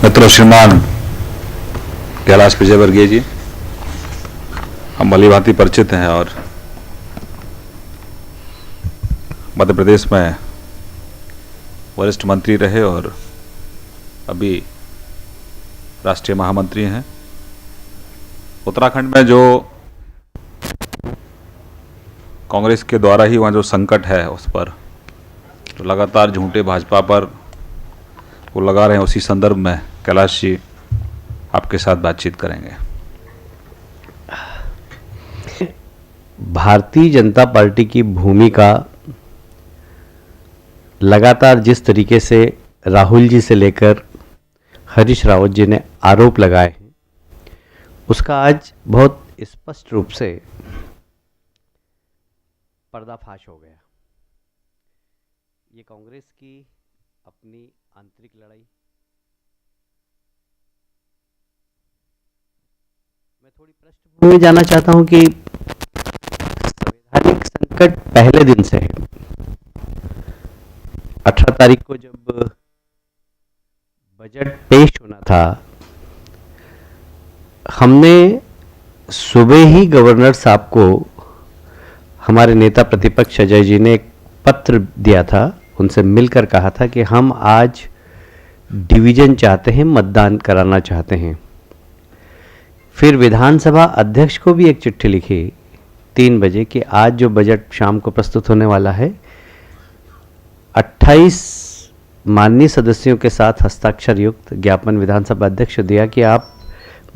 मित्र श्रीमान कैलाश विजयवर्गीय जी, हम भली भांति परिचित हैं और मध्य प्रदेश में वरिष्ठ मंत्री रहे और अभी राष्ट्रीय महामंत्री हैं। उत्तराखंड में जो कांग्रेस के द्वारा ही वहाँ जो संकट है उस पर जो लगातार झूठे भाजपा पर वो लगा रहे हैं, उसी संदर्भ में कैलाश जी आपके साथ बातचीत करेंगे। भारतीय जनता पार्टी की भूमिका लगातार जिस तरीके से राहुल जी से लेकर हरीश रावत जी ने आरोप लगाए हैं, उसका आज बहुत स्पष्ट रूप से पर्दाफाश हो गया। ये कांग्रेस की अपनी आंतरिक लड़ाई। मैं थोड़ी पृष्ठभूमि में जाना चाहता हूं कि संवैधानिक संकट पहले दिन से है। 18 तारीख को जब बजट पेश होना था, हमने सुबह ही गवर्नर साहब को हमारे नेता प्रतिपक्ष अजय जी ने एक पत्र दिया था, उनसे मिलकर कहा था कि हम आज डिवीजन चाहते हैं, मतदान कराना चाहते हैं। फिर विधानसभा अध्यक्ष को भी एक चिट्ठी लिखी 3 बजे कि आज जो बजट शाम को प्रस्तुत होने वाला है, 28 माननीय सदस्यों के साथ हस्ताक्षर युक्त ज्ञापन विधानसभा अध्यक्ष को दिया कि आप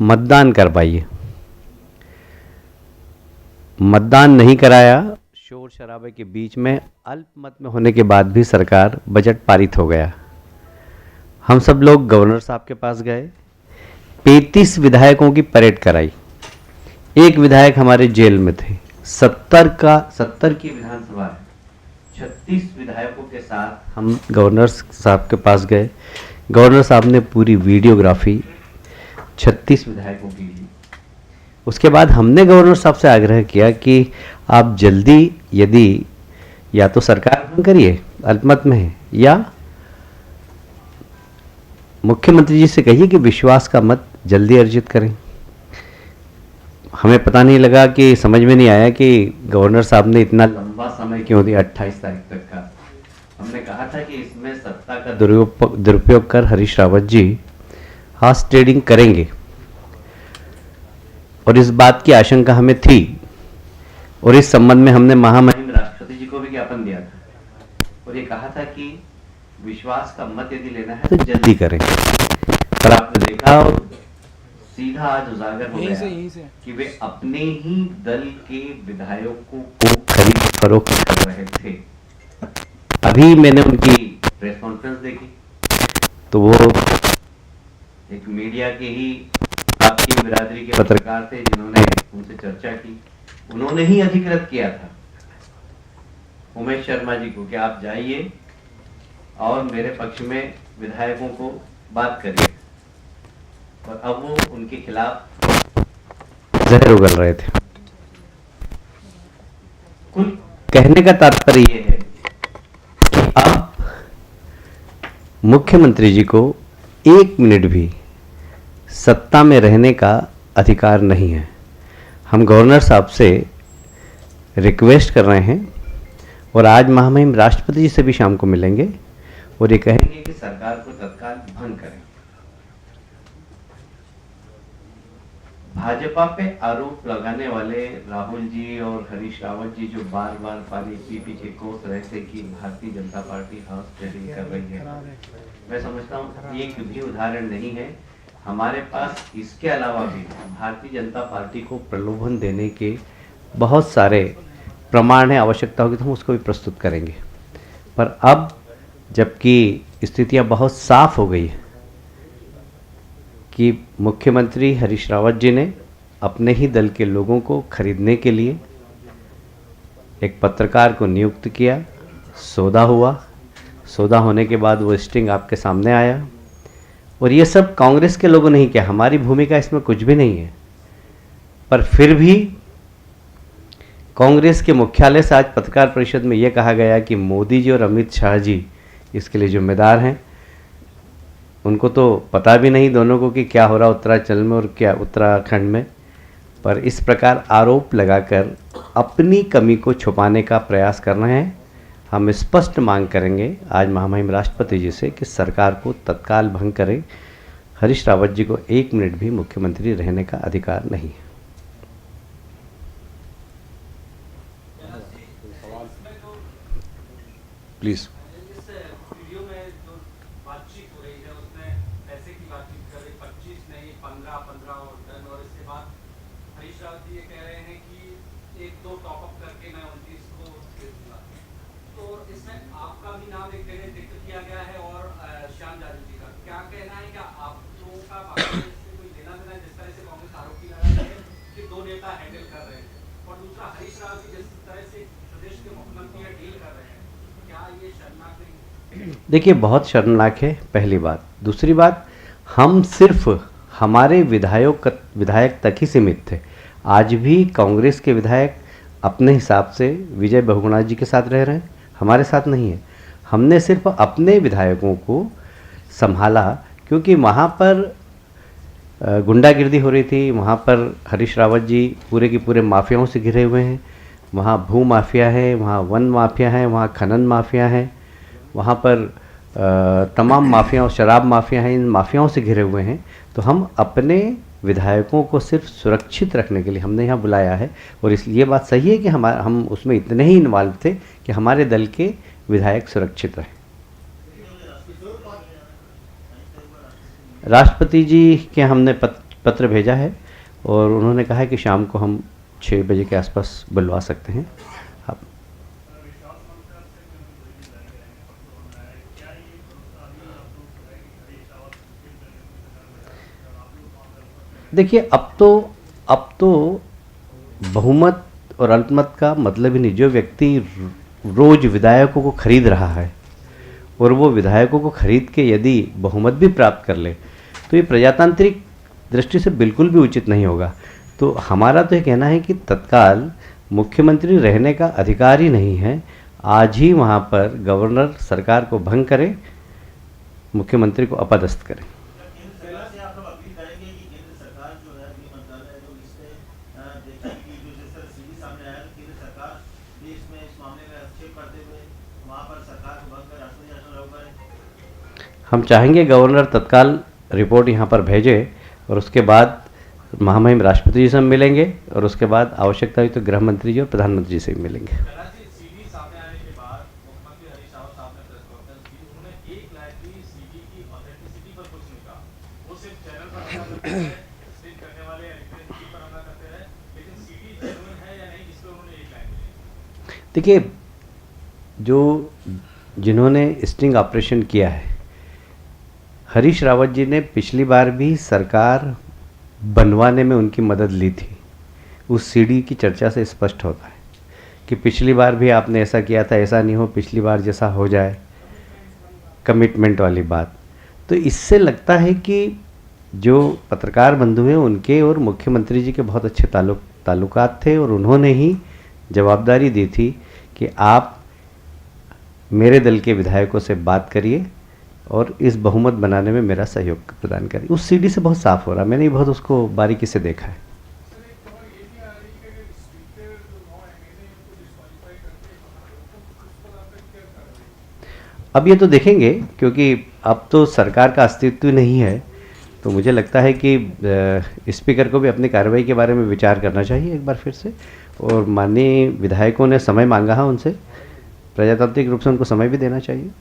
मतदान करवाइए। मतदान नहीं कराया। शोर शराबे के बीच में अल्पमत में होने के बाद भी सरकार बजट पारित हो गया। हम सब लोग गवर्नर साहब के पास गए, 35 विधायकों की परेड कराई। एक विधायक हमारे जेल में थे। 70 की विधानसभा है, 36 विधायकों के साथ हम गवर्नर साहब के पास गए। गवर्नर साहब ने पूरी वीडियोग्राफी 36 विधायकों की ली। उसके बाद हमने गवर्नर साहब से आग्रह किया कि आप जल्दी, यदि या तो सरकार भंग करिए, अल्पमत में है, या मुख्यमंत्री जी से कहिए कि विश्वास का मत जल्दी अर्जित करें। हमें पता नहीं लगा कि समझ में नहीं आया कि गवर्नर साहब ने इतना लंबा समय क्यों दिया 28 तारीख तक का। हमने कहा था कि इसमें सत्ता का दुरुपयोग कर हरीश रावत जी हार्स ट्रेडिंग करेंगे और इस बात की आशंका हमें थी और इस संबंध में हमने महामहिम राष्ट्रपति जी को भी ज्ञापन दिया था और ये कहा था कि विश्वास का मत यदि लेना है तो जल्दी करें। पर आपने देखा और सीधा आज उजागर हो गया कि वे अपने ही दल के विधायकों को खरीद फरोख्त कर रहे थे। अभी मैंने उनकी प्रेस कॉन्फ्रेंस देखी तो वो एक मीडिया के ही आपकी बिरादरी के पत्रकार थे जिन्होंने उनसे चर्चा की। उन्होंने ही अधिकृत किया था उमेश शर्मा जी को कि आप जाइए और मेरे पक्ष में विधायकों को बात करिए। और अब वो उनके खिलाफ जहर उगल रहे थे। कुल कहने का तात्पर्य ये है कि अब मुख्यमंत्री जी को 1 मिनट भी सत्ता में रहने का अधिकार नहीं है। हम गवर्नर साहब से रिक्वेस्ट कर रहे हैं और आज महामहिम राष्ट्रपति जी से भी शाम को मिलेंगे और ये कहेंगे कि सरकार को तत्काल भंग करें। भाजपा पे आरोप लगाने वाले राहुल जी और हरीश रावत जी जो बार बार पानी पी पी के कोस रहे थे कि Bharatiya Janata party house trading कर रही है, मैं समझता हूँ एक भी उदाहरण नहीं है। हमारे पास इसके अलावा भी भारतीय जनता पार्टी को प्रलोभन देने के बहुत सारे प्रमाण है। आवश्यकता होगी तो हम उसको भी प्रस्तुत करेंगे। पर अब जबकि स्थितियां बहुत साफ हो गई है कि मुख्यमंत्री हरीश रावत जी ने अपने ही दल के लोगों को खरीदने के लिए एक पत्रकार को नियुक्त किया। सौदा हुआ, सौदा होने के बाद वो स्टिंग आपके सामने आया और ये सब कांग्रेस के लोगों ने ही किया। हमारी भूमिका इसमें कुछ भी नहीं है। पर फिर भी कांग्रेस के मुख्यालय से आज पत्रकार परिषद में यह कहा गया कि मोदी जी और अमित शाह जी इसके लिए जिम्मेदार हैं। उनको तो पता भी नहीं दोनों को कि क्या हो रहा उत्तरांचल में और क्या उत्तराखंड में, पर इस प्रकार आरोप लगाकर अपनी कमी को छुपाने का प्रयास कर रहे हैं। हम स्पष्ट मांग करेंगे आज महामहिम राष्ट्रपति जी से कि सरकार को तत्काल भंग करें। हरीश रावत जी को 1 मिनट भी मुख्यमंत्री रहने का अधिकार नहीं है। प्लीज़। इस वीडियो में जो बातचीत हो रही है उसमें पैसे की बातचीत कर रही 25 नहीं 15 और डन, और इसके बाद हरीश रावत जी ये कह रहे हैं कि 1-2 टॉपअप करके मैं 29 को दे दूंगा। तो इसमें आपका भी नाम एक जगह जिक्र किया गया है और श्याम जाजू जी का क्या कहना है? क्या आप लोगों का कांग्रेस से कोई लेना देना, जिस तरह से कांग्रेस आरोप लगा रही है कि 2 नेता हैंडल कर रहे हैं, और दूसरा हरीश रावत जी जिस तरह से प्रदेश के मुख्यमंत्री डील कर रहे हैं, क्या ये शर्मनाक नहीं? देखिए, बहुत शर्मनाक है, पहली बात। दूसरी बात, हम सिर्फ हमारे विधायक तक ही सीमित थे। आज भी कांग्रेस के विधायक अपने हिसाब से विजय बहुगुणा जी के साथ रह रहे हैं, हमारे साथ नहीं है। हमने सिर्फ अपने विधायकों को संभाला क्योंकि वहाँ पर गुंडागिर्दी हो रही थी। वहाँ पर हरीश रावत जी पूरे के पूरे माफियाओं से घिरे हुए हैं। वहाँ भू माफिया है, वहाँ वन माफिया है, वहाँ खनन माफिया है, वहाँ पर तमाम माफिया और शराब माफिया हैं। इन माफियाओं से घिरे हुए हैं। तो हम अपने विधायकों को सिर्फ सुरक्षित रखने के लिए हमने यहाँ बुलाया है। और इसलिए ये बात सही है कि हम उसमें इतने ही इन्वॉल्व थे कि हमारे दल के विधायक सुरक्षित रहे। राष्ट्रपति जी के हमने पत्र भेजा है और उन्होंने कहा है कि शाम को हम 6 बजे के आसपास बुलवा सकते हैं। अब देखिए, अब तो बहुमत और अल्पमत का मतलब ही नहीं। जो व्यक्ति रोज विधायकों को खरीद रहा है और वो विधायकों को खरीद के यदि बहुमत भी प्राप्त कर ले तो ये प्रजातांत्रिक दृष्टि से बिल्कुल भी उचित नहीं होगा। तो हमारा तो ये कहना है कि तत्काल मुख्यमंत्री रहने का अधिकार ही नहीं है। आज ही वहाँ पर गवर्नर सरकार को भंग करे, मुख्यमंत्री को अपदस्थ करे। हम चाहेंगे गवर्नर तत्काल रिपोर्ट यहाँ पर भेजे और उसके बाद महामहिम राष्ट्रपति जी से हम मिलेंगे और उसके बाद आवश्यकता हुई तो गृह मंत्री जी और प्रधानमंत्री जी से भी मिलेंगे। सीडी सामने आने के बाद मुख्यमंत्री हरीश रावत साहब ने प्रेस कॉन्फ्रेंस की, उन्होंने एक लाइन भी सीडी की ऑथेंटिसिटी पर कुछ नहीं कहा। वो सिर्फ चैनल पर हमला करते रहे, स्टिंग करने वाले एलिमेंट्स पर हमला करते रहे, लेकिन सीडी जेन्युइन है या नहीं इस पर उन्होंने एक लाइन नहीं। देखिए, जिन्होंने स्टिंग ऑपरेशन किया है, हरीश रावत जी ने पिछली बार भी सरकार बनवाने में उनकी मदद ली थी। उस सीडी की चर्चा से स्पष्ट होता है कि पिछली बार भी आपने ऐसा किया था, ऐसा नहीं हो पिछली बार जैसा हो जाए, कमिटमेंट वाली बात। तो इससे लगता है कि जो पत्रकार बंधु हैं उनके और मुख्यमंत्री जी के बहुत अच्छे ताल्लुकात थे और उन्होंने ही जवाबदारी दी थी कि आप मेरे दल के विधायकों से बात करिए और इस बहुमत बनाने में मेरा सहयोग प्रदान करिए। उस सीडी से बहुत साफ हो रहा, मैंने बहुत उसको बारीकी से देखा है। अब ये तो देखेंगे क्योंकि अब तो सरकार का अस्तित्व नहीं है, तो मुझे लगता है कि स्पीकर को भी अपनी कार्रवाई के बारे में विचार करना चाहिए एक बार फिर से। और माननीय विधायकों ने समय मांगा है उनसे, प्रजातांत्रिक रूप से उनको समय भी देना चाहिए।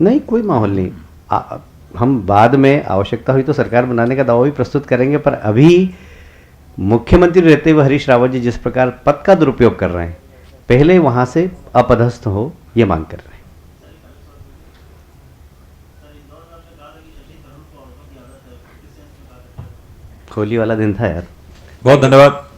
नहीं, कोई माहौल नहीं। हम बाद में आवश्यकता हुई तो सरकार बनाने का दावा भी प्रस्तुत करेंगे, पर अभी मुख्यमंत्री रहते हुए हरीश रावत जी जिस प्रकार पद का दुरुपयोग कर रहे हैं, पहले वहां से अपदस्थ हो ये मांग कर रहे हैं। होली वाला दिन था यार। बहुत धन्यवाद।